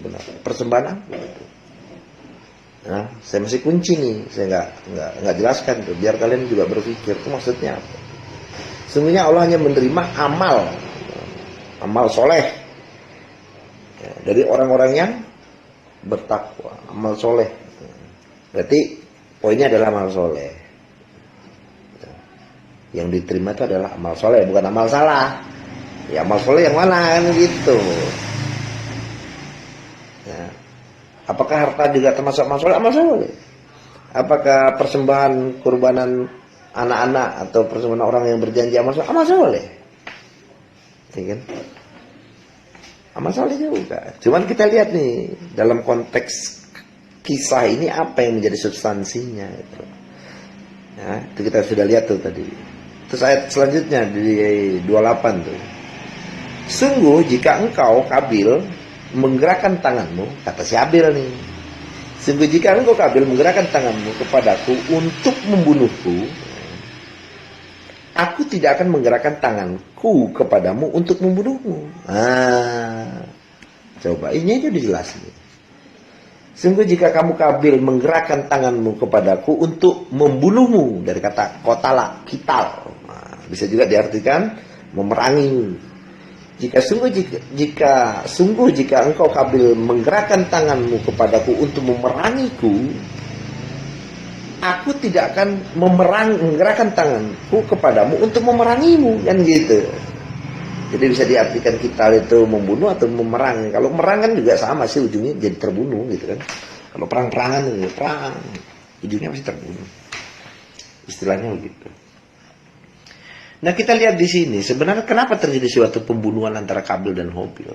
sebenarnya? Persembahan apa itu? Nah, saya masih kunci nih, saya nggak jelaskan tuh, biar kalian juga berpikir itu maksudnya apa. Sesungguhnya Allah hanya menerima amal soleh ya, dari orang-orang yang bertakwa, amal soleh. Berarti poinnya adalah amal soleh. Yang diterima itu adalah amal soleh, bukan amal salah. Ya amal soleh yang mana kan gitu. Ya. Apakah harta juga termasuk amal soleh? Amal soleh. Apakah persembahan kurbanan anak-anak atau persembahan orang yang berjanji amal soleh? Amal soleh. Ya kan? Amal soleh juga. Cuman kita lihat nih dalam konteks kisah ini apa yang menjadi substansinya itu. Ya, itu kita sudah lihat tuh tadi. Terus ayat selanjutnya di 28 tuh. Sungguh jika engkau Kabil menggerakkan tanganmu, kata si Abil nih. Sungguh jika engkau Kabil menggerakkan tanganmu kepadaku untuk membunuhku, aku tidak akan menggerakkan tanganku kepadamu untuk membunuhmu. Nah, coba ini aja dijelasin. Sungguh jika kamu Kabil menggerakkan tanganmu kepadaku untuk membunuhmu, dari kata kotala, kital. Nah, bisa juga diartikan memerangi. Jika engkau Kabil menggerakkan tanganmu kepadaku untuk memerangiku, aku tidak akan menggerakkan tanganku kepadamu untuk memerangimu, kan gitu. Jadi bisa diartikan kita itu membunuh atau memerang. Kalau merang kan juga sama sih, ujungnya jadi terbunuh gitu kan. Kalau perang-perangan ya perang, ujungnya pasti terbunuh. Istilahnya begitu. Nah kita lihat di sini sebenarnya kenapa terjadi suatu pembunuhan antara Kabil dan Habil.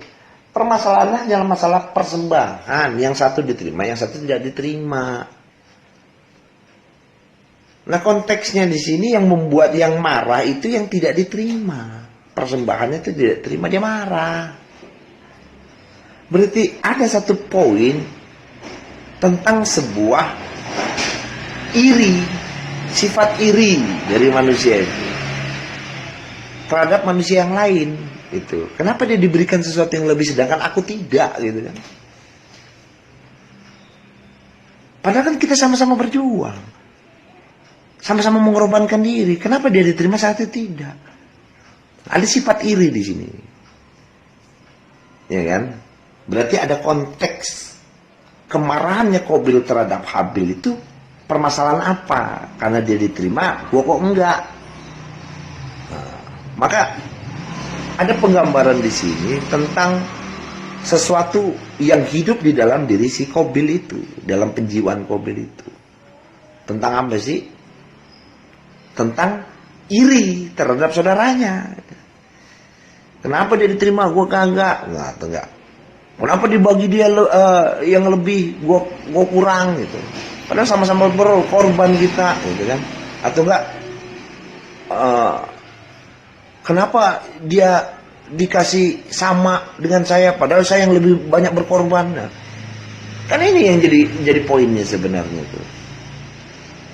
Permasalahannya adalah masalah persembahan. Yang satu diterima, yang satu tidak diterima. Nah konteksnya di sini yang membuat yang marah itu yang tidak diterima. Persembahannya itu tidak terima, dia marah. Berarti ada satu poin tentang sebuah iri, sifat iri dari manusia itu terhadap manusia yang lain itu. Kenapa dia diberikan sesuatu yang lebih sedangkan aku tidak gitu kan? Padahal kan kita sama-sama berjuang, sama-sama mengorbankan diri. Kenapa dia diterima saat itu tidak? Ada sifat iri di sini, ya kan? Berarti ada konteks kemarahannya Qabil terhadap Habil itu permasalahan apa? Karena dia diterima, gua kok enggak. Nah, maka ada penggambaran di sini tentang sesuatu yang hidup di dalam diri si Qabil itu, dalam penjiwaan Qabil itu. Tentang apa sih? Tentang iri terhadap saudaranya. Kenapa dia diterima, gue kagak? Enggak. Kenapa dibagi dia yang lebih, gue kurang gitu. Padahal sama-sama berkorban kita, gitu kan? Atau enggak? Kenapa dia dikasih sama dengan saya, padahal saya yang lebih banyak berkorban? Nah, kan ini yang jadi poinnya sebenarnya tuh.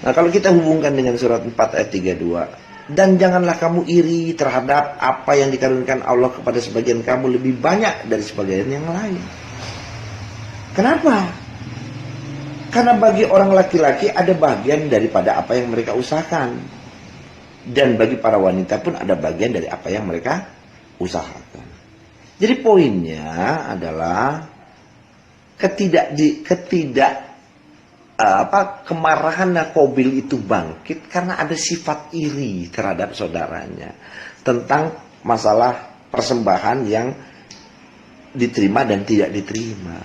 Nah kalau kita hubungkan dengan surat 4 ayat 32. Dan janganlah kamu iri terhadap apa yang dikaruniakan Allah kepada sebagian kamu lebih banyak dari sebagian yang lain. Kenapa? Karena bagi orang laki-laki ada bagian daripada apa yang mereka usahakan. Dan bagi para wanita pun ada bagian dari apa yang mereka usahakan. Jadi poinnya adalah kemarahan Qabil itu bangkit karena ada sifat iri terhadap saudaranya tentang masalah persembahan yang diterima dan tidak diterima.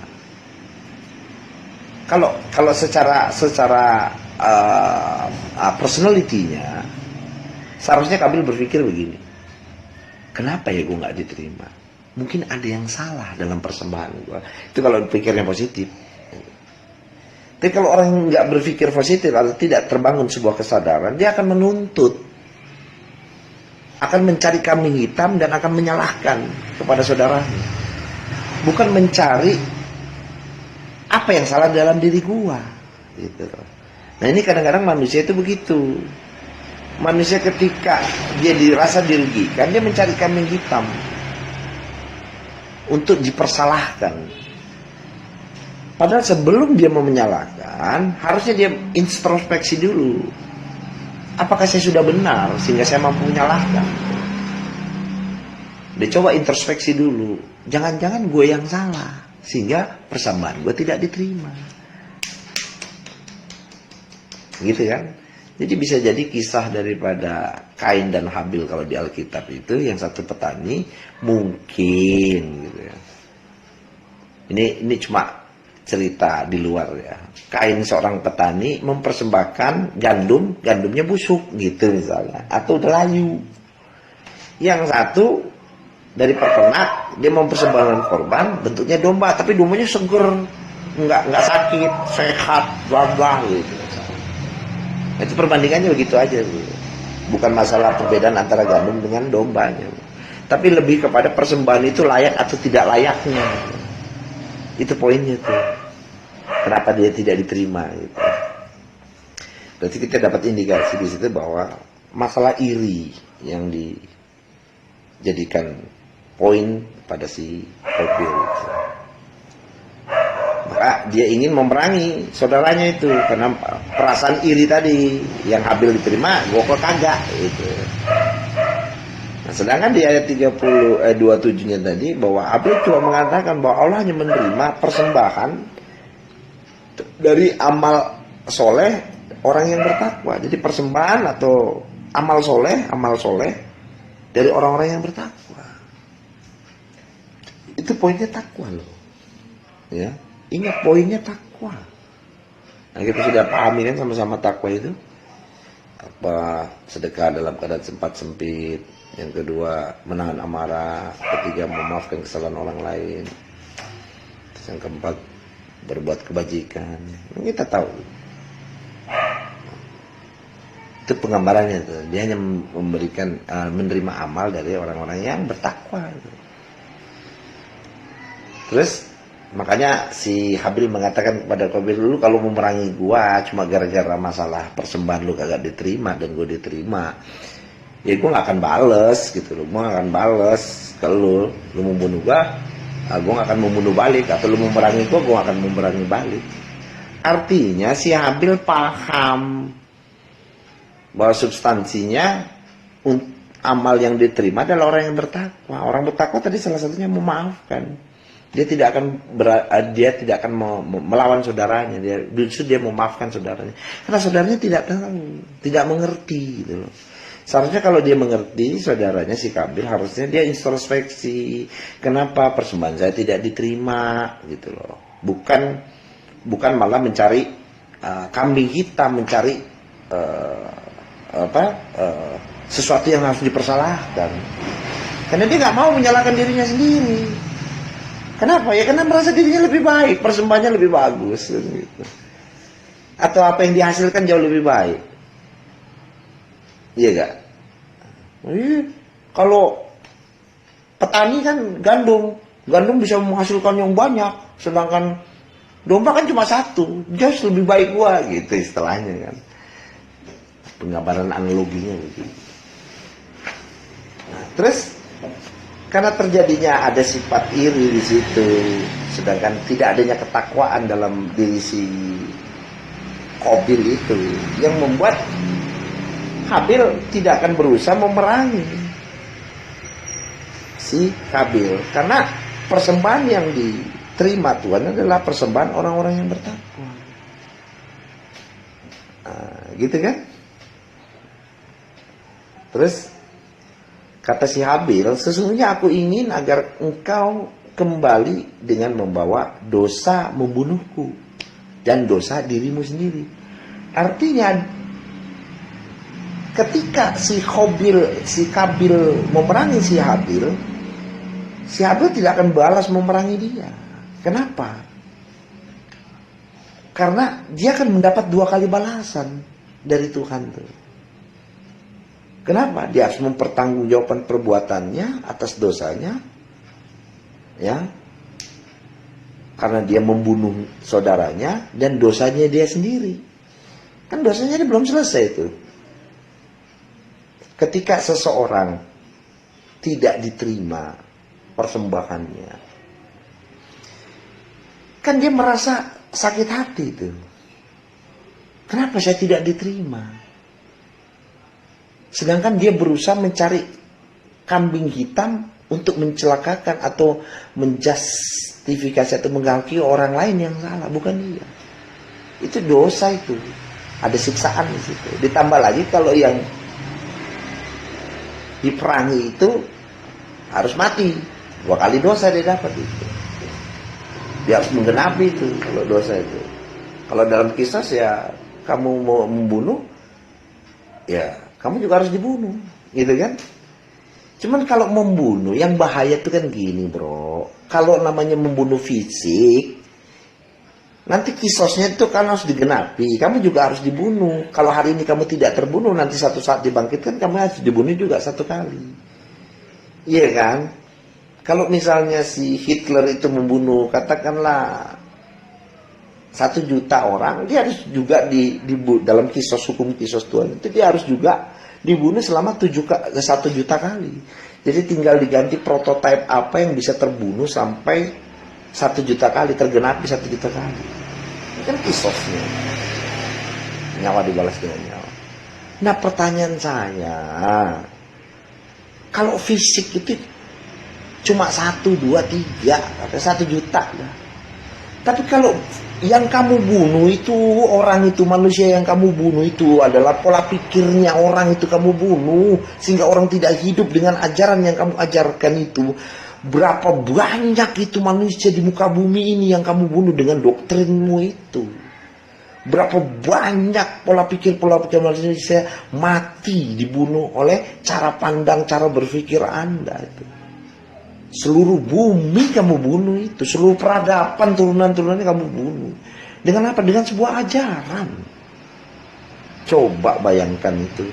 Kalau secara personality-nya seharusnya Qabil berpikir begini, kenapa ya gue nggak diterima? Mungkin ada yang salah dalam persembahan gue. Itu kalau pikirnya positif. Tapi kalau orang nggak berpikir positif atau tidak terbangun sebuah kesadaran, dia akan menuntut, akan mencari kambing hitam dan akan menyalahkan kepada saudaranya. Bukan mencari apa yang salah dalam diri gua, gitu. Nah ini kadang-kadang manusia itu begitu. Manusia ketika dia dirasa dirugikan, dia mencari kambing hitam untuk dipersalahkan. Padahal sebelum dia mau menyalahkan, harusnya dia introspeksi dulu. Apakah saya sudah benar sehingga saya mampu menyalahkan? Dia coba introspeksi dulu. Jangan-jangan gue yang salah sehingga persembahan gue tidak diterima. Gitu kan? Jadi bisa jadi kisah daripada Kain dan Habil kalau di Alkitab itu, yang satu petani mungkin gitu ya. Ini cuma cerita di luar ya. Kain seorang petani mempersembahkan gandumnya busuk gitu misalnya, atau udah layu. Yang satu dari peternak, dia mempersembahkan korban bentuknya domba, tapi dombanya seger, nggak sakit, sehat, gagah gitu. Itu perbandingannya begitu aja, bukan masalah perbedaan antara gandum dengan dombanya, tapi lebih kepada persembahan itu layak atau tidak layaknya. Itu poinnya tuh. Kenapa dia tidak diterima gitu. Berarti kita dapat indikasi di situ bahwa masalah iri yang dijadikan poin pada si Habil. Maka dia ingin memerangi saudaranya itu karena perasaan iri tadi, yang Habil diterima, gue kok kagak gitu. Nah, sedangkan di ayat 27-nya tadi bahwa Habil cuma mengatakan bahwa Allah hanya menerima persembahan dari amal soleh orang yang bertakwa. Jadi persembahan atau amal soleh dari orang-orang yang bertakwa. Itu poinnya takwa loh. Ya, ingat poinnya takwa. Nah, kita sudah pahami kan sama-sama takwa itu. Apa sedekah dalam keadaan sempat sempit, yang kedua menahan amarah, ketiga memaafkan kesalahan orang lain, terus yang keempat berbuat kebajikan. Kita tahu itu penggambarannya tuh. Dia hanya memberikan menerima amal dari orang-orang yang bertakwa. Terus makanya si Habil mengatakan kepada Qabil, lu kalau memerangi gua cuma gara-gara masalah persembahan lu kagak diterima dan gua diterima, ya gua gak akan bales gitu loh. Gua gak akan bales ke lu membunuh gua, gua gak akan membunuh balik, atau lu memerangi gua gak akan memerangi balik. Artinya si Habil paham bahwa substansinya amal yang diterima adalah orang yang bertakwa. Orang bertakwa tadi salah satunya memaafkan. Dia tidak akan melawan saudaranya. Justru dia memaafkan saudaranya. Karena saudaranya tidak tahu, tidak mengerti gitu loh. Seharusnya kalau dia mengerti saudaranya si Qabil, harusnya dia introspeksi. Kenapa persembahan saya tidak diterima gitu loh. Bukan malah mencari kambing hitam, mencari sesuatu yang harus dipersalahkan. Karena dia nggak mau menyalahkan dirinya sendiri. Kenapa? Ya karena merasa dirinya lebih baik, persembahannya lebih bagus gitu. Atau apa yang dihasilkan jauh lebih baik. Iya gak? Kalau petani kan gandum bisa menghasilkan yang banyak, sedangkan domba kan cuma satu, jauh lebih baik gua gitu istilahnya kan. Penggambaran analoginya begitu. Nah, terus karena terjadinya ada sifat iri di situ, sedangkan tidak adanya ketakwaan dalam diri si Qabil itu, yang membuat Habil tidak akan berusaha memerangi si Qabil, karena persembahan yang diterima Tuhan adalah persembahan orang-orang yang bertakwa. Nah, gitu kan? Terus kata si Habil, sesungguhnya aku ingin agar engkau kembali dengan membawa dosa membunuhku dan dosa dirimu sendiri. Artinya ketika si Qabil memerangi si Habil tidak akan balas memerangi dia. Kenapa? Karena dia akan mendapat 2 kali balasan dari Tuhan tuh. Kenapa? Dia harus mempertanggungjawabkan perbuatannya atas dosanya, ya, karena dia membunuh saudaranya, dan dosanya dia sendiri. Kan dosanya dia belum selesai itu. Ketika seseorang tidak diterima persembahannya, Kan dia merasa sakit hati itu. Kenapa saya tidak diterima? Sedangkan dia berusaha mencari kambing hitam untuk mencelakakan atau menjustifikasi atau menghakimi orang lain yang salah, bukan dia. Itu dosa itu. Ada siksaan di situ. Ditambah lagi kalau yang diperangi itu harus mati. 2 kali dosa dia dapat itu. Dia harus menggenapi itu kalau dosa itu. Kalau dalam kisah ya kamu mau membunuh, ya kamu juga harus dibunuh, gitu kan? Cuman kalau membunuh yang bahaya itu kan gini bro. Kalau namanya membunuh fisik, nanti kisosnya itu kan harus digenapi. Kamu juga harus dibunuh. Kalau hari ini kamu tidak terbunuh, nanti satu saat dibangkitkan kamu harus dibunuh juga 1 kali. Iya kan? Kalau misalnya si Hitler itu membunuh katakanlah 1 juta orang, dia harus juga dalam kisos hukum kisos Tuhan itu dia harus juga dibunuh selama 1 juta kali. Jadi tinggal diganti prototipe apa yang bisa terbunuh sampai 1 juta kali, tergenapi 1 juta kali. Ini kan kisosnya. Nyawa dibalas dengan nyawa. Nah pertanyaan saya, kalau fisik itu cuma 1, 2, 3, atau 1 juta. Tapi kalau yang kamu bunuh itu, orang itu, manusia yang kamu bunuh itu adalah pola pikirnya orang itu kamu bunuh. Sehingga orang tidak hidup dengan ajaran yang kamu ajarkan itu. Berapa banyak itu manusia di muka bumi ini yang kamu bunuh dengan doktrinmu itu. Berapa banyak pola pikir manusia mati dibunuh oleh cara pandang, cara berpikir Anda itu. Seluruh bumi kamu bunuh itu. Seluruh peradaban turunan-turunannya kamu bunuh. Dengan apa? Dengan sebuah ajaran. Coba bayangkan itu.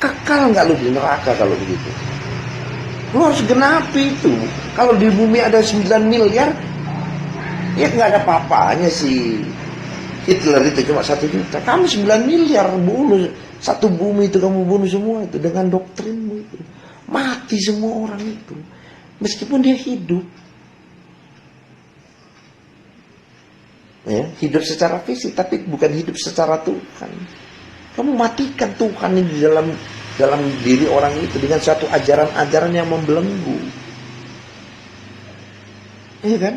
Kekal nggak lu di neraka kalau begitu? Lu harus genapi itu. Kalau di bumi ada 9 miliar, ya nggak ada apa-apanya si Hitler itu cuma 1 juta. Kamu 9 miliar bunuh. 1 bumi itu kamu bunuh semua itu dengan doktrinmu itu. Mati semua orang itu. Meskipun dia hidup, ya, hidup secara fisik, tapi bukan hidup secara Tuhan. Kamu matikan Tuhan ini dalam diri orang itu dengan suatu ajaran-ajaran yang membelenggu, iya kan?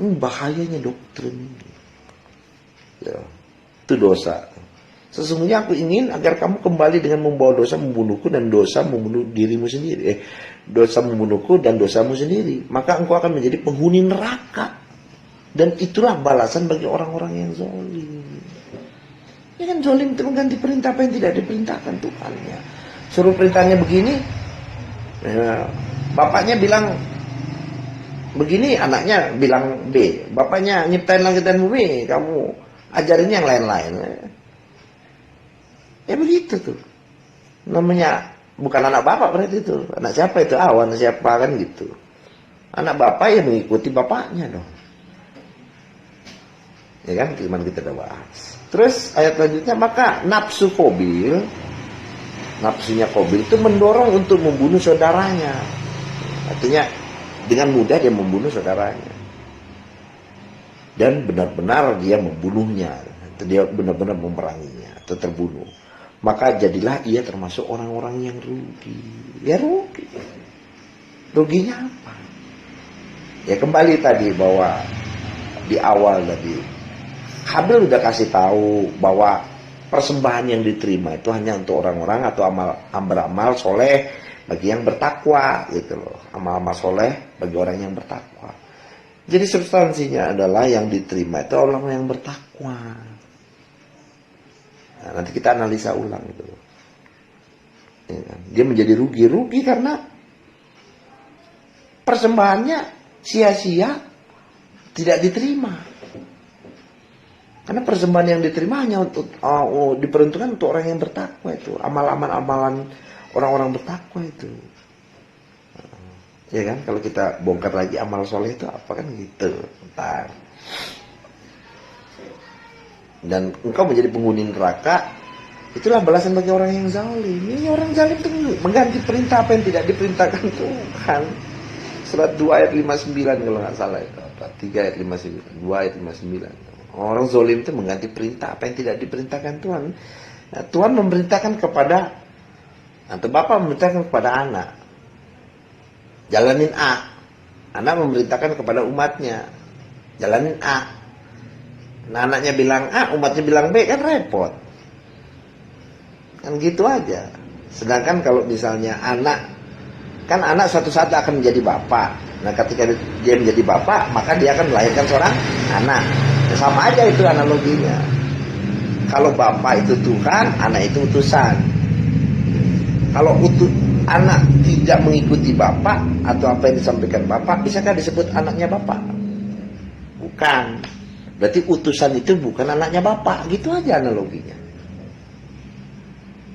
Ini bahayanya doktrin ini. Ya, itu dosa. Sesungguhnya aku ingin agar kamu kembali dengan membawa dosa membunuhku dan dosa membunuh dirimu sendiri. Dosa membunuhku dan dosamu sendiri. Maka engkau akan menjadi penghuni neraka. Dan itulah balasan bagi orang-orang yang zalim. Ya kan zalim itu mengganti perintah apa yang tidak diperintahkan Tuhannya. Suruh perintahnya begini. Ya, bapaknya bilang begini, anaknya bilang B. Bapaknya nyiptain langit dan bumi, kamu ajarin yang lain-lain. Ya begitu tuh. Namanya bukan anak bapak berarti itu. Anak siapa itu? Anak siapa kan gitu. Anak bapak ya mengikuti bapaknya dong. Ya kan, gimana kita udah bahas. Terus ayat selanjutnya, maka nafsu Qabil, nafsunya Qabil itu mendorong untuk membunuh saudaranya. Artinya dengan mudah dia membunuh saudaranya. Dan benar-benar dia membunuhnya. Dia benar-benar memeranginya atau terbunuh. Maka jadilah ia termasuk orang-orang yang rugi. Ya rugi. Ruginya apa? Ya kembali tadi bahwa di awal tadi Habil udah kasih tahu bahwa persembahan yang diterima itu hanya untuk orang-orang atau amal soleh bagi yang bertakwa gitu loh. Amal-amal soleh bagi orang yang bertakwa. Jadi substansinya adalah yang diterima itu orang yang bertakwa. Nah, nanti kita analisa ulang itu. Ya, dia menjadi rugi karena persembahannya sia-sia, tidak diterima. Karena persembahan yang diterima hanya untuk diperuntukkan untuk orang yang bertakwa itu, amalan orang-orang bertakwa itu. Ya kan, kalau kita bongkar lagi amal soleh itu apa kan gitu. Bentar. Dan engkau menjadi penghuni neraka, itulah balasan bagi orang yang zalim. Ini orang zalim itu mengganti perintah apa yang tidak diperintahkan Tuhan. Surat 2 ayat 59 kalau nggak salah itu apa? 3 ayat 59, 2 ayat 59. Orang zolim itu mengganti perintah apa yang tidak diperintahkan Tuhan. Nah, Tuhan memerintahkan kepada atau Bapak memerintahkan kepada anak, jalanin A. Anak memerintahkan kepada umatnya, jalanin A. Nah, anaknya bilang A, umatnya bilang B, kan repot. Kan gitu aja. Sedangkan kalau misalnya anak, kan anak suatu saat akan menjadi bapak. Nah, ketika dia menjadi bapak, maka dia akan melahirkan seorang anak. Ya, sama aja itu analoginya. Kalau bapak itu Tuhan, anak itu utusan. Kalau anak tidak mengikuti bapak atau apa yang disampaikan bapak, bisakah disebut anaknya bapak? Bukan. Berarti utusan itu bukan anaknya bapak. Gitu aja analoginya.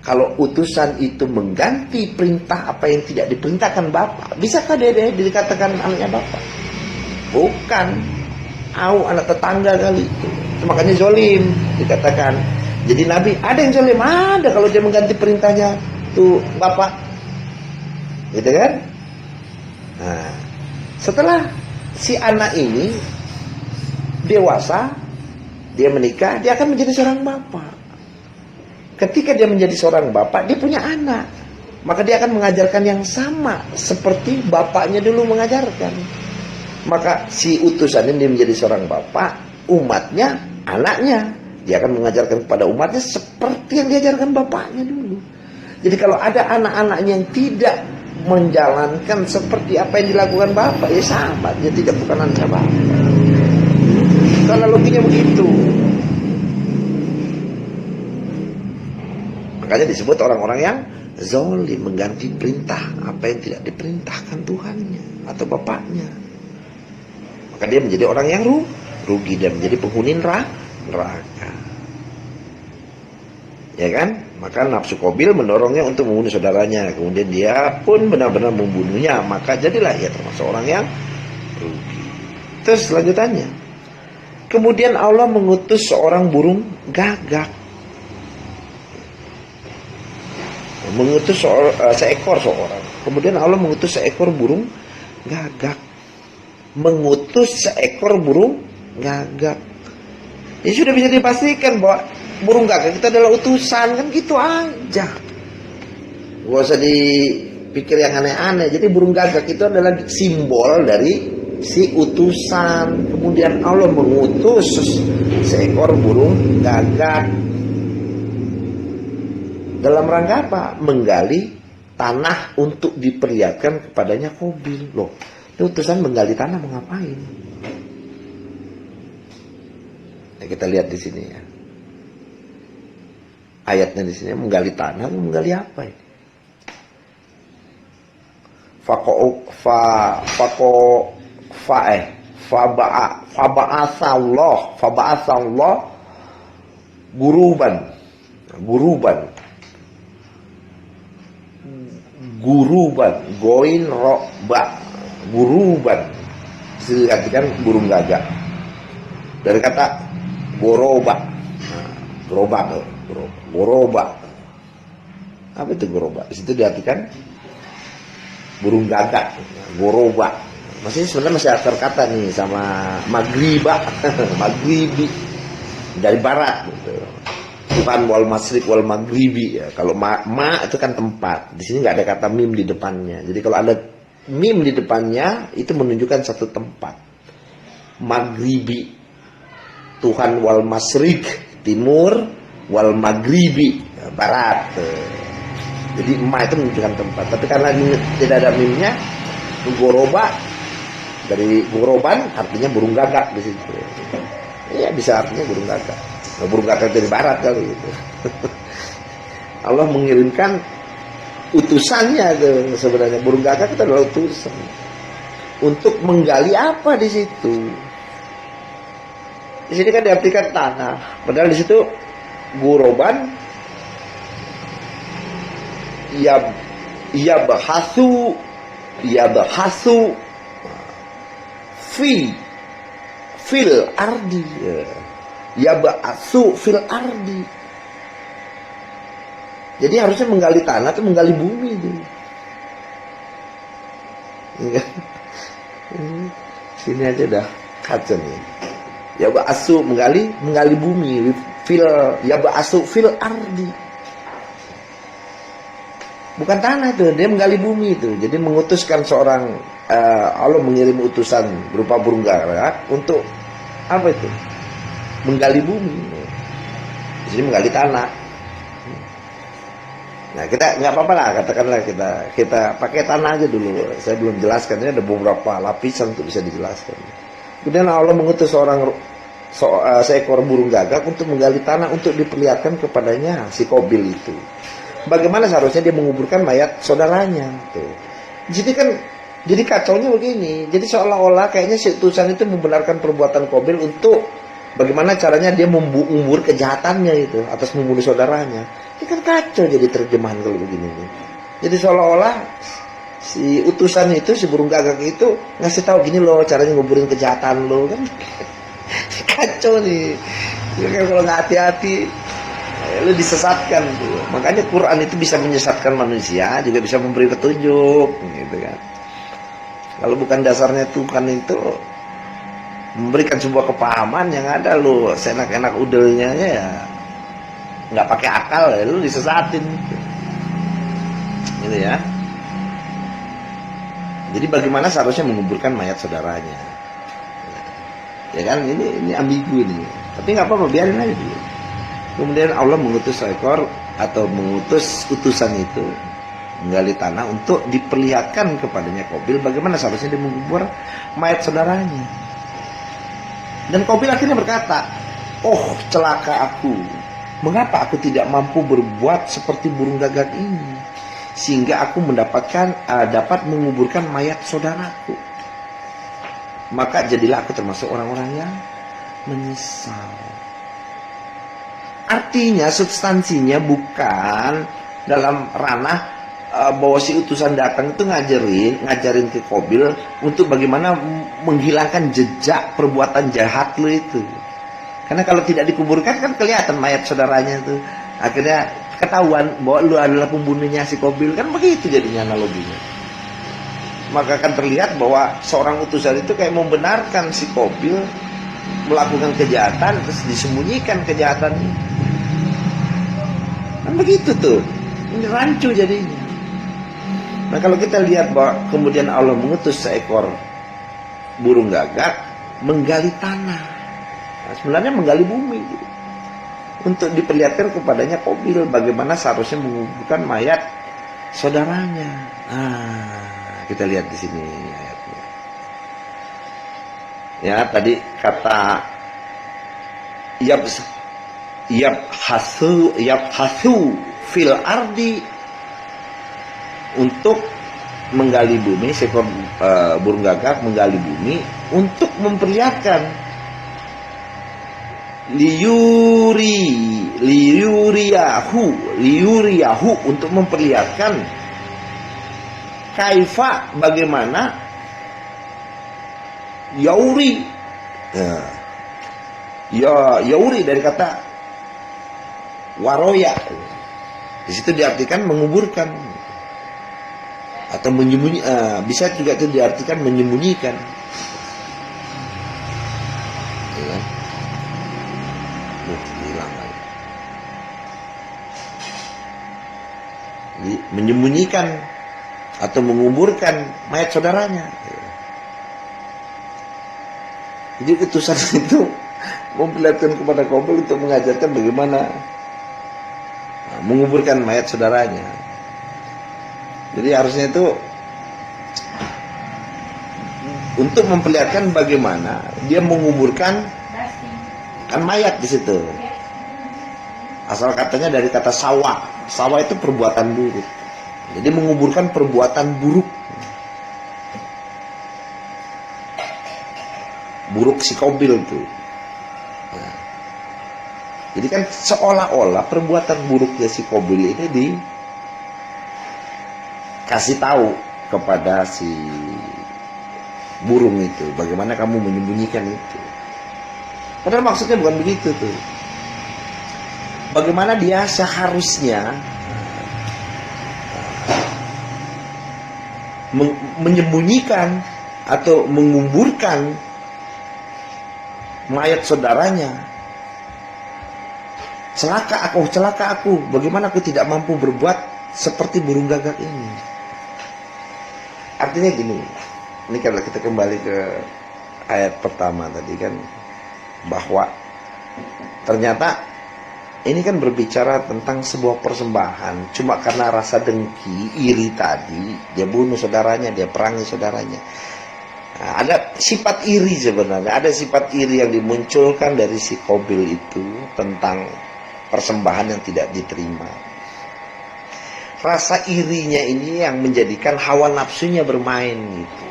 Kalau utusan itu mengganti perintah apa yang tidak diperintahkan bapak, bisakah dia dikatakan anaknya bapak? Bukan. Anak tetangga kali itu. Makanya zolim dikatakan. Jadi Nabi, ada yang zolim? Ada kalau dia mengganti perintahnya tuh bapak. Gitu kan? Nah, setelah si anak ini dewasa, dia menikah, dia akan menjadi seorang bapak. Ketika dia menjadi seorang bapak, dia punya anak. Maka dia akan mengajarkan yang sama seperti bapaknya dulu mengajarkan. Maka si utusan ini menjadi seorang bapak, umatnya, anaknya. Dia akan mengajarkan kepada umatnya seperti yang diajarkan bapaknya dulu. Jadi kalau ada anak-anaknya yang tidak menjalankan seperti apa yang dilakukan bapak, ya sama, dia tidak bukan anaknya bapak. Karena analoginya begitu. Makanya disebut orang-orang yang zalim, mengganti perintah apa yang tidak diperintahkan Tuhannya atau bapaknya. Maka dia menjadi orang yang rugi dan menjadi penghuni neraka. Ya kan? Maka nafsu Qabil mendorongnya untuk membunuh saudaranya. Kemudian dia pun benar-benar membunuhnya. Maka jadilah ia termasuk orang yang rugi. Terus lanjutannya. Kemudian Allah mengutus seorang burung gagak. Mengutus seekor seorang. Kemudian Allah mengutus seekor burung gagak. Mengutus seekor burung gagak. Ya sudah bisa dipastikan bahwa burung gagak itu adalah utusan, kan gitu aja. Gak usah dipikir yang aneh-aneh. Jadi burung gagak itu adalah simbol dari si utusan. Kemudian Allah mengutus seekor burung gagak. Dalam rangka apa? Menggali tanah untuk diperlihatkan kepadanya Qabil. Loh, ini utusan menggali tanah mau ngapain? Nah, kita lihat di sini ya. Ayatnya di sini menggali tanah, menggali apa ini? Faba'asallah guruban goin roba guruban diartikan burung gagak dari kata goroba. Goroba apa itu goroba? Di situ diartikan burung gagak, goroba. Masih sebenarnya masih akar kata nih sama magriba, magribi dari barat gitu. Bukan wal masrik wal magribi ya. Kalau ma itu kan tempat. Di sini nggak ada kata mim di depannya. Jadi kalau ada mim di depannya itu menunjukkan satu tempat. Magribi, Tuhan wal masrik timur, wal magribi barat. Jadi ma itu menunjukkan tempat. Tapi karena tidak ada mimnya, goroba dari goroban artinya burung gagak di situ. Iya bisa artinya burung gagak. Burung gagak dari barat kali itu. Allah mengirimkan utusannya tuh sebenarnya. Burung gagak itu adalah utusan untuk menggali apa di situ. Di sini kan diartikan tanah, padahal di situ goroban ya bahasu fil ardi ya ba'asu fil ardi. Jadi harusnya menggali tanah itu menggali bumi itu. Sini aja udah kacau nih. Ya ba'asu menggali bumi, ya ba'asu fil ardi. Bukan tanah itu, dia menggali bumi itu. Jadi mengutuskan seorang Allah mengirim utusan berupa burung gagak untuk apa itu? Menggali bumi. Jadi menggali tanah. Nah, kita nggak apa-apa lah, katakanlah kita pakai tanah aja dulu. Saya belum jelaskan, ini ada beberapa lapisan untuk bisa dijelaskan. Kemudian Allah mengutus seekor burung gagak untuk menggali tanah untuk diperlihatkan kepadanya si Qabil itu. Bagaimana seharusnya dia menguburkan mayat saudaranya tuh. Jadi kacaunya begini. Jadi seolah-olah kayaknya si utusan itu membenarkan perbuatan Qabil untuk bagaimana caranya dia mengubur kejahatannya itu atas membunuh saudaranya. Ini kan kacau jadi terjemahan kalau begini. Jadi seolah-olah si utusan itu, si burung gagak itu ngasih tahu gini loh caranya nguburin kejahatan lo kan. Kacau nih. Jadi kalau nggak hati-hati lu disesatkan tuh. Makanya Quran itu bisa menyesatkan manusia, juga bisa memberi petunjuk gitu kan. Kalau bukan dasarnya Tuhan itu memberikan sebuah kepahaman yang ada lu seenak-enak udelnya ya nggak pakai akal ya lu disesatin gitu ya. Jadi bagaimana seharusnya menguburkan mayat saudaranya ya kan, ini ambigu nih, tapi nggak apa-apa, biarin aja dulu. Kemudian Allah mengutus seekor atau mengutus utusan itu menggali tanah untuk diperlihatkan kepadanya Qabil bagaimana seharusnya dia mengubur mayat saudaranya. Dan Qabil akhirnya berkata, oh celaka aku, mengapa aku tidak mampu berbuat seperti burung gagak ini, sehingga aku dapat menguburkan mayat saudaraku. Maka jadilah aku termasuk orang-orang yang menyesal. Artinya substansinya bukan dalam ranah bahwa si utusan datang itu ngajarin ke Qabil untuk bagaimana menghilangkan jejak perbuatan jahat lo itu. Karena kalau tidak dikuburkan kan kelihatan mayat saudaranya itu. Akhirnya ketahuan bahwa lu adalah pembunuhnya si Qabil, kan begitu jadinya analoginya. Maka akan terlihat bahwa seorang utusan itu kayak membenarkan si Qabil melakukan kejahatan terus disembunyikan kejahatannya. Kan begitu tuh. Ini rancu jadinya. Nah kalau kita lihat bahwa kemudian Allah mengutus seekor burung gagak menggali tanah. Nah, sebenarnya menggali bumi gitu. Untuk diperlihatkan kepadanya Qabil bagaimana seharusnya menguburkan mayat saudaranya. Kita lihat di sini ayatnya. Ya, tadi kata yabhasu fil ardi, untuk menggali bumi, seekor burung gagak menggali bumi untuk memperlihatkan liyuriyahu untuk memperlihatkan kaifa bagaimana yauri yauri dari kata waroya, di situ diartikan menguburkan atau bisa juga itu diartikan menyembunyikan ya. Hilang lagi. Jadi, menyembunyikan atau menguburkan mayat saudaranya. Jadi utusan itu memperlihatkan kepada Qabil untuk mengajarkan bagaimana menguburkan mayat saudaranya. Jadi harusnya itu untuk memperlihatkan bagaimana dia menguburkan kan mayat di situ. Asal katanya dari kata sawa. Sawa itu perbuatan buruk. Jadi menguburkan perbuatan buruk. Buruk si Qabil itu. Nah. Jadi kan seolah-olah perbuatan buruknya si Qabil ini dikasih tahu kepada si burung itu. Bagaimana kamu menyembunyikan itu. Padahal maksudnya bukan begitu tuh. Bagaimana dia seharusnya menyembunyikan atau menguburkan mayat saudaranya. Celaka aku, bagaimana aku tidak mampu berbuat seperti burung gagak ini. Artinya gini, ini kalau kita kembali ke ayat pertama tadi kan, bahwa ternyata ini kan berbicara tentang sebuah persembahan. Cuma karena rasa dengki, iri tadi, dia bunuh saudaranya, dia perangi saudaranya. Nah, ada sifat iri sebenarnya, ada sifat iri yang dimunculkan dari si Qabil itu tentang persembahan yang tidak diterima. Rasa irinya ini yang menjadikan hawa nafsunya bermain gitu.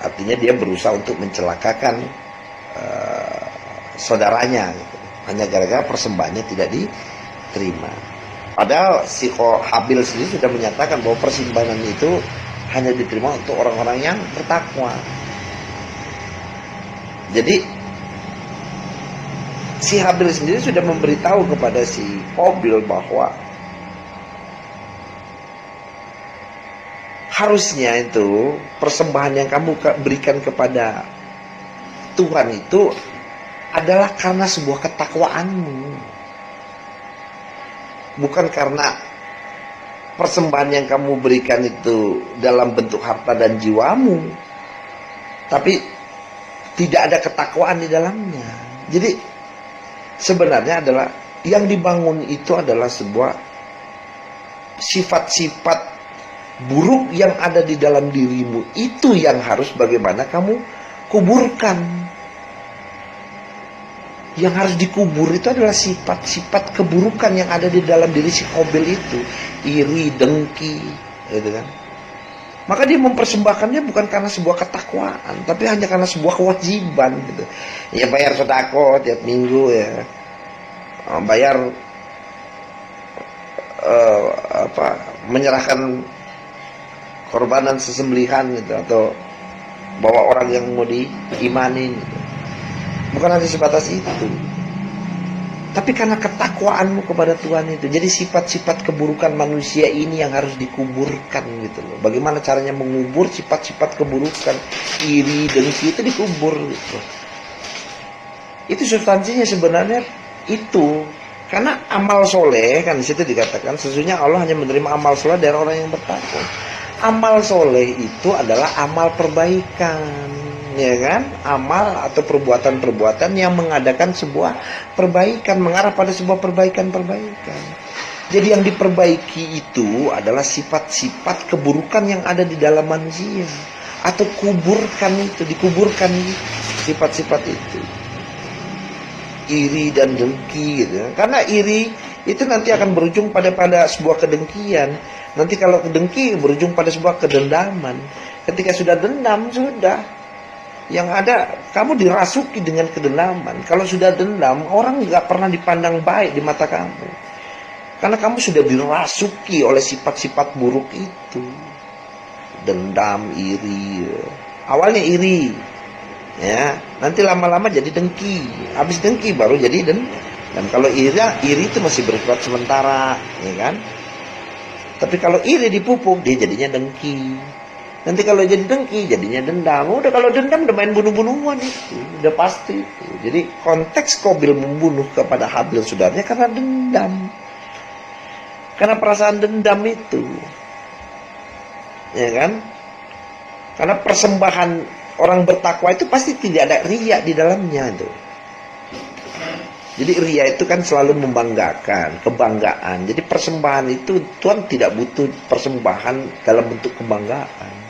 Artinya dia berusaha untuk mencelakakan saudaranya gitu. Hanya gara-gara persembahannya tidak diterima. Padahal si Habil sendiri sudah menyatakan bahwa persembahan itu hanya diterima untuk orang-orang yang bertakwa. Jadi si Habil sendiri sudah memberitahu kepada si Qabil bahwa harusnya itu persembahan yang kamu berikan kepada Tuhan itu adalah karena sebuah ketakwaanmu, bukan karena persembahan yang kamu berikan itu dalam bentuk harta dan jiwamu, tapi tidak ada ketakwaan di dalamnya. Jadi sebenarnya adalah yang dibangun itu adalah sebuah sifat-sifat buruk yang ada di dalam dirimu. Itu yang harus bagaimana kamu kuburkan. Yang harus dikubur itu adalah sifat-sifat keburukan yang ada di dalam diri si Qabil itu. Iri, dengki, gitu kan. Maka dia mempersembahkannya bukan karena sebuah ketakwaan, tapi hanya karena sebuah kewajiban gitu. Ya bayar sedekah tiap minggu ya. Bayar menyerahkan korbanan sesembelihan gitu, atau bawa orang yang mau diimani gitu. Bukan hanya sebatas itu, tapi karena ketakwaanmu kepada Tuhan itu. Jadi sifat-sifat keburukan manusia ini yang harus dikuburkan gitu loh. Bagaimana caranya mengubur sifat-sifat keburukan, iri, dengki itu dikubur gitu. Itu substansinya sebenarnya itu. Karena amal soleh kan di situ dikatakan sesungguhnya Allah hanya menerima amal soleh dari orang yang bertakwa. Amal soleh itu adalah amal perbaikan, ya kan? Amal atau perbuatan-perbuatan yang mengadakan sebuah perbaikan, mengarah pada sebuah perbaikan-perbaikan. Jadi yang diperbaiki itu adalah sifat-sifat keburukan yang ada di dalam manusia, atau kuburkan itu, dikuburkan sifat-sifat itu. Iri dan dengki gitu. Karena iri itu nanti akan berujung pada sebuah kedengkian. Nanti kalau dengki berujung pada sebuah kedendaman. Ketika sudah dendam, sudah. Yang ada, kamu dirasuki dengan kedendaman. Kalau sudah dendam, orang nggak pernah dipandang baik di mata kamu. Karena kamu sudah dirasuki oleh sifat-sifat buruk itu. Dendam, iri. Awalnya iri. Ya, nanti lama-lama jadi dengki. Habis dengki baru jadi dendam. Dan kalau iri itu masih bersifat sementara, ya kan? Tapi kalau iri dipupuk, dia jadinya dengki. Nanti kalau jadi dengki, jadinya dendam. Udah kalau dendam udah main bunuh-bunuhan itu, udah pasti itu. Jadi konteks Qabil membunuh kepada Habil saudaranya karena dendam. Karena perasaan dendam itu. Ya kan? Karena persembahan orang bertakwa itu pasti tidak ada riya di dalamnya tuh. Jadi riya itu kan selalu membanggakan, kebanggaan. Jadi persembahan itu Tuhan tidak butuh persembahan dalam bentuk kebanggaan.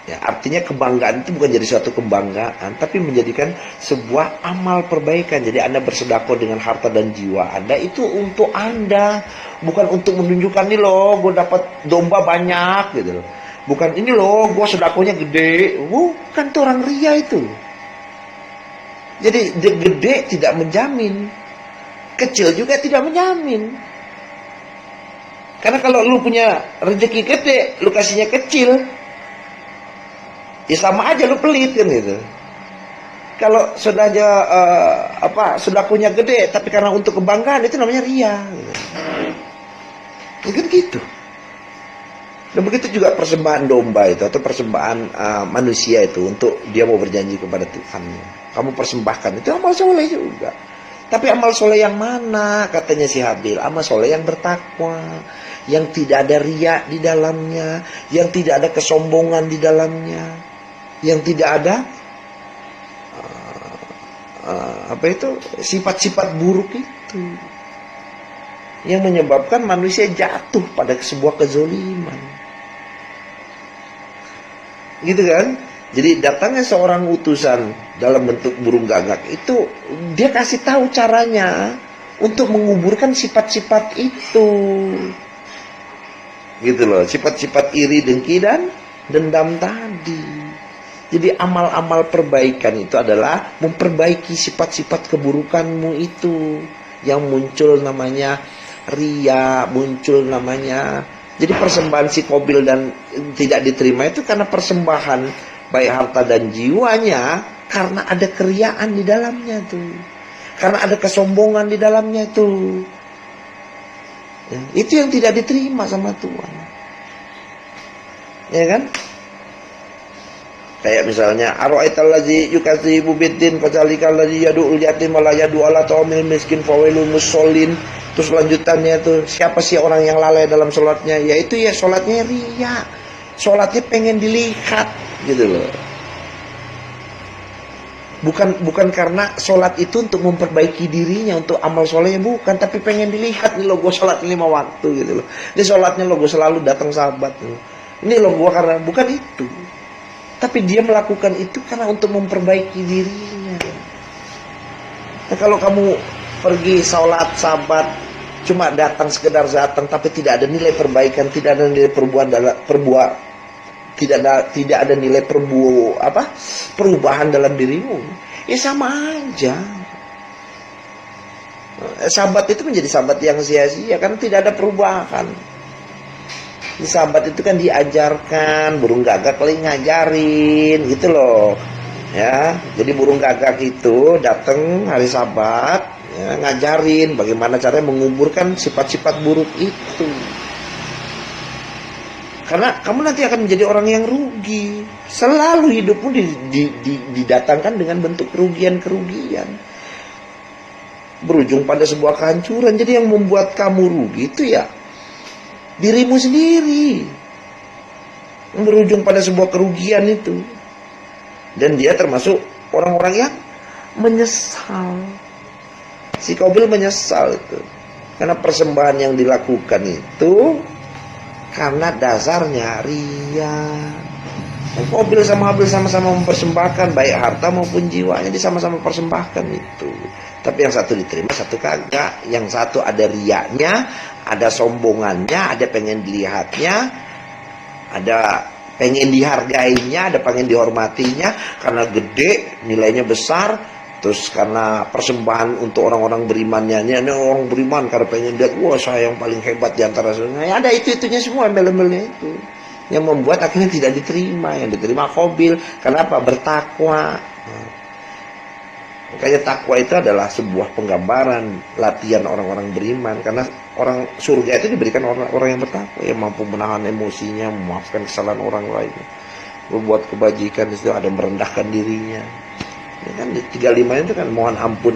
Ya, artinya kebanggaan itu bukan jadi suatu kebanggaan, tapi menjadikan sebuah amal perbaikan. Jadi Anda bersedekah dengan harta dan jiwa Anda itu untuk Anda, bukan untuk menunjukkan nih loh, gue dapat domba banyak gitu loh. Bukan ini loh, gue sedekahnya gede. Bukan, tuh orang ria itu. Jadi gede tidak menjamin, kecil juga tidak menjamin. Karena kalau lu punya rezeki gede, lu kasihnya kecil, ya sama aja lu pelit kan gitu. Kalau sudah aja sedekahnya gede, tapi karena untuk kebanggaan, itu namanya ria. Gitu. Mungkin gitu. Dan begitu juga persembahan domba itu atau persembahan manusia itu untuk dia mau berjanji kepada Tuhannya. Kamu persembahkan itu amal soleh juga. Tapi amal soleh yang mana? Katanya si Habil, amal soleh yang bertakwa, yang tidak ada riya di dalamnya, yang tidak ada kesombongan di dalamnya, yang tidak ada sifat-sifat buruk itu, yang menyebabkan manusia jatuh pada sebuah kezoliman. Gitu kan? Jadi datangnya seorang utusan dalam bentuk burung gagak itu, dia kasih tahu caranya untuk menguburkan sifat-sifat itu. Gitu loh, sifat-sifat iri, dengki, dan dendam tadi. Jadi amal-amal perbaikan itu adalah memperbaiki sifat-sifat keburukanmu itu. Yang muncul namanya riya, muncul namanya. Jadi persembahan si Qabil dan tidak diterima itu karena persembahan baik harta dan jiwanya, karena ada keriaan di dalamnya tuh, karena ada kesombongan di dalamnya tuh. Ya, itu yang tidak diterima sama Tuhan. Ya kan? Kayak misalnya ara'aital ladzi yukadzibu biddin fadzalikal ladzi yad'ul yatim wa la yad'u ala ta'amil miskin fawailul musallin. Terus lanjutannya itu, siapa sih orang yang lalai dalam sholatnya? Yaitu ya sholatnya riya, sholatnya pengen dilihat gitu loh. Bukan karena sholat itu untuk memperbaiki dirinya, untuk amal solehnya, bukan, tapi pengen dilihat nih loh, gue sholat 5 waktu gitu loh. Ini sholatnya loh, gue selalu datang sahabat. Ini loh gue, karena bukan itu. Tapi dia melakukan itu karena untuk memperbaiki dirinya. Nah, kalau kamu pergi sholat sahabat cuma datang sekedar datang, tapi tidak ada nilai perbaikan, tidak ada nilai tidak ada nilai perubahan dalam dirimu, ya sama aja. Sahabat itu menjadi sahabat yang sia-sia karena tidak ada perubahan. Di sahabat itu kan diajarkan, burung gagak paling ngajarin gitu loh. Ya, jadi burung gagak itu datang hari Sabat, ya, ngajarin bagaimana caranya menguburkan sifat-sifat buruk itu. Karena kamu nanti akan menjadi orang yang rugi. Selalu hidupmu didatangkan dengan bentuk kerugian-kerugian, berujung pada sebuah kehancuran. Jadi yang membuat kamu rugi itu ya dirimu sendiri, yang berujung pada sebuah kerugian itu. Dan dia termasuk orang-orang yang menyesal. Si Qabil menyesal itu karena persembahan yang dilakukan itu karena dasarnya riya. Qabil sama Habil sama-sama mempersembahkan baik harta maupun jiwanya, dia sama-sama persembahkan itu. Tapi yang satu diterima, satu kagak. Yang satu ada riyanya, ada sombongannya, ada pengen dilihatnya, ada pengen dihargainya, ada pengen dihormatinya karena gede, nilainya besar. Terus karena persembahan untuk orang-orang berimannya, ini orang beriman karena pengen lihat, wah saya yang paling hebat di antara semuanya. Ada itu-itunya semua, embel-embelnya itu, yang membuat akhirnya tidak diterima. Yang diterima Qabil. Kenapa? Bertakwa. Makanya takwa itu adalah sebuah penggambaran latihan orang-orang beriman. Karena orang surga itu diberikan orang-orang yang bertakwa, yang mampu menahan emosinya, memaafkan kesalahan orang lain, berbuat kebajikan. Itu ada merendahkan dirinya. Ya kan, di 35 itu kan mohon ampun.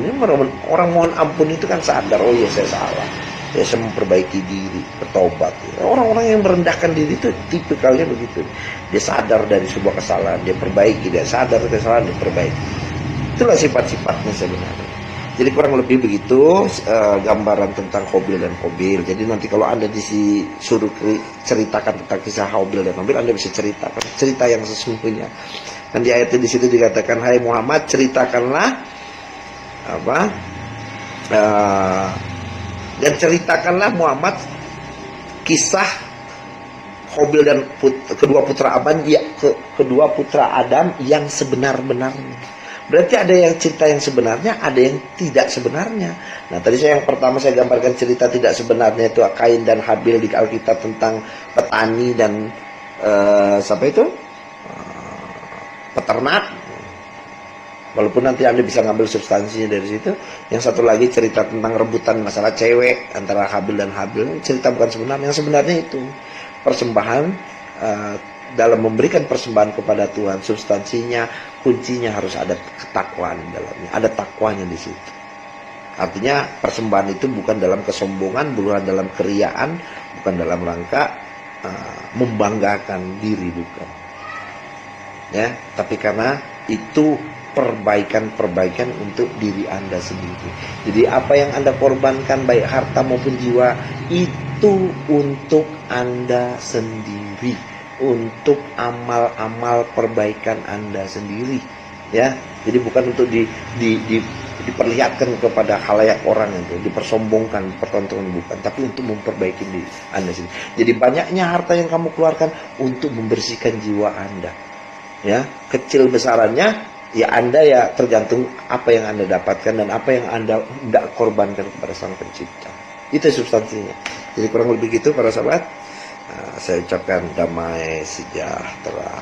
Orang mohon ampun itu kan sadar, oh ya saya salah, ya saya memperbaiki diri, bertobat. Orang-orang yang merendahkan diri itu tipikalnya begitu. Dia sadar dari sebuah kesalahan, dia perbaiki. Dia sadar kesalahan, dia perbaiki. Itulah sifat-sifatnya sebenarnya. Jadi kurang lebih begitu gambaran tentang Qabil dan Qabil. Jadi nanti kalau Anda disuruh ceritakan tentang kisah Qabil dan Qabil, Anda bisa ceritakan cerita yang sesungguhnya. Dan di ayat di situ dikatakan, hai Muhammad, ceritakanlah dan ceritakanlah Muhammad kisah Qabil dan kedua putra Adam yang sebenar-benarnya. Berarti ada yang cerita yang sebenarnya, ada yang tidak sebenarnya. Nah, tadi yang pertama saya gambarkan cerita tidak sebenarnya itu Kain dan Habil di Alkitab tentang petani dan peternak. Walaupun nanti Anda bisa ngambil substansinya dari situ. Yang satu lagi cerita tentang rebutan masalah cewek antara Habil dan Habil. Cerita bukan sebenarnya, yang sebenarnya itu persembahan, dalam memberikan persembahan kepada Tuhan, substansinya, kuncinya harus ada ketakwaan di dalamnya, ada takwanya di situ. Artinya persembahan itu bukan dalam kesombongan, bukan dalam keriaan, bukan dalam rangka membanggakan diri, bukan. Ya, tapi karena itu perbaikan untuk diri Anda sendiri. Jadi apa yang Anda korbankan, baik harta maupun jiwa, itu untuk Anda sendiri, untuk amal-amal perbaikan Anda sendiri, ya. Jadi bukan untuk diperlihatkan kepada khalayak orang, itu dipersombongkan, pertontonan, bukan, tapi untuk memperbaiki diri Anda sendiri. Jadi banyaknya harta yang kamu keluarkan untuk membersihkan jiwa Anda, ya. Kecil besarannya ya Anda, ya tergantung apa yang Anda dapatkan dan apa yang Anda tidak korbankan kepada Sang Pencipta. Itu substansinya. Jadi kurang lebih gitu para sahabat. Saya ucapkan damai sejahtera.